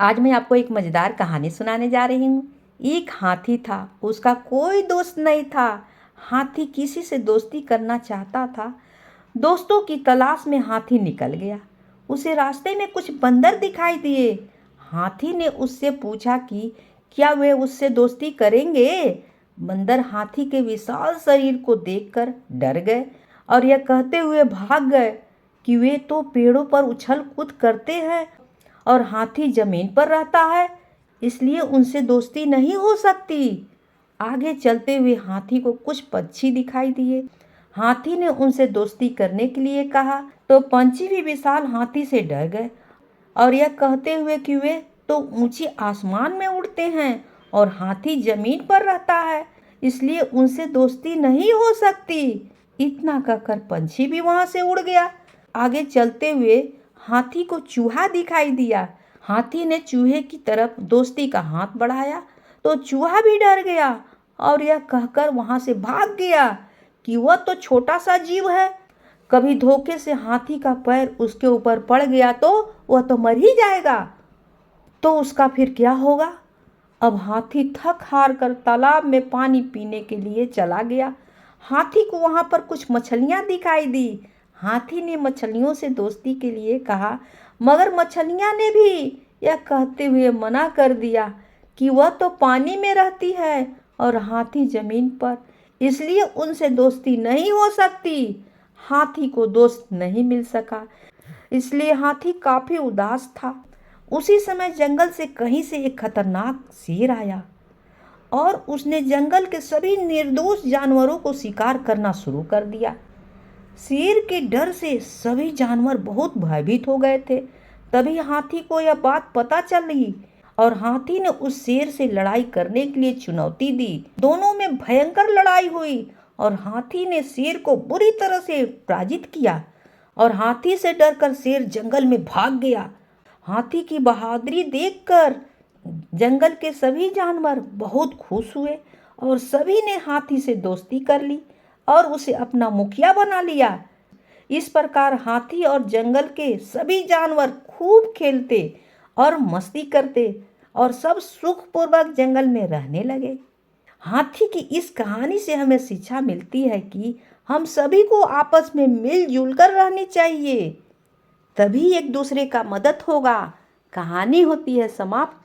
आज मैं आपको एक मज़ेदार कहानी सुनाने जा रही हूँ। एक हाथी था, उसका कोई दोस्त नहीं था। हाथी किसी से दोस्ती करना चाहता था। दोस्तों की तलाश में हाथी निकल गया। उसे रास्ते में कुछ बंदर दिखाई दिए। हाथी ने उससे पूछा कि क्या वे उससे दोस्ती करेंगे। बंदर हाथी के विशाल शरीर को देखकर डर गए और यह कहते हुए भाग गए कि वे तो पेड़ों पर उछल कूद करते हैं और हाथी जमीन पर रहता है, इसलिए उनसे दोस्ती नहीं हो सकती। आगे चलते हुए हाथी को कुछ पक्षी दिखाई दिए। हाथी ने उनसे दोस्ती करने के लिए कहा तो पंछी भी विशाल हाथी से डर गए और यह कहते हुए कि वे तो ऊंचे आसमान में उड़ते हैं और हाथी जमीन पर रहता है, इसलिए उनसे दोस्ती नहीं हो सकती। इतना कहकर पंछी भी वहां से उड़ गया। आगे चलते हुए हाथी को चूहा दिखाई दिया। हाथी ने चूहे की तरफ दोस्ती का हाथ बढ़ाया तो चूहा भी डर गया और यह कहकर वहां से भाग गया कि वह तो छोटा सा जीव है, कभी धोखे से हाथी का पैर उसके ऊपर पड़ गया तो वह तो मर ही जाएगा, तो उसका फिर क्या होगा। अब हाथी थक हार कर तालाब में पानी पीने के लिए चला गया। हाथी को वहां पर कुछ मछलियां दिखाई दी। हाथी ने मछलियों से दोस्ती के लिए कहा, मगर मछलियां ने भी यह कहते हुए मना कर दिया कि वह तो पानी में रहती है और हाथी जमीन पर, इसलिए उनसे दोस्ती नहीं हो सकती। हाथी को दोस्त नहीं मिल सका, इसलिए हाथी काफी उदास था। उसी समय जंगल से कहीं से एक खतरनाक शेर आया और उसने जंगल के सभी निर्दोष जानवरों को शिकार करना शुरू कर दिया। शेर के डर से सभी जानवर बहुत भयभीत हो गए थे। तभी हाथी को यह बात पता चली और हाथी ने उस शेर से लड़ाई करने के लिए चुनौती दी। दोनों में भयंकर लड़ाई हुई और हाथी ने शेर को बुरी तरह से पराजित किया और हाथी से डरकर शेर जंगल में भाग गया। हाथी की बहादुरी देखकर जंगल के सभी जानवर बहुत खुश हुए और सभी ने हाथी से दोस्ती कर ली और उसे अपना मुखिया बना लिया। इस प्रकार हाथी और जंगल के सभी जानवर खूब खेलते और मस्ती करते और सब सुखपूर्वक जंगल में रहने लगे। हाथी की इस कहानी से हमें शिक्षा मिलती है कि हम सभी को आपस में मिलजुल कर रहनी चाहिए, तभी एक दूसरे का मदद होगा। कहानी होती है समाप्त।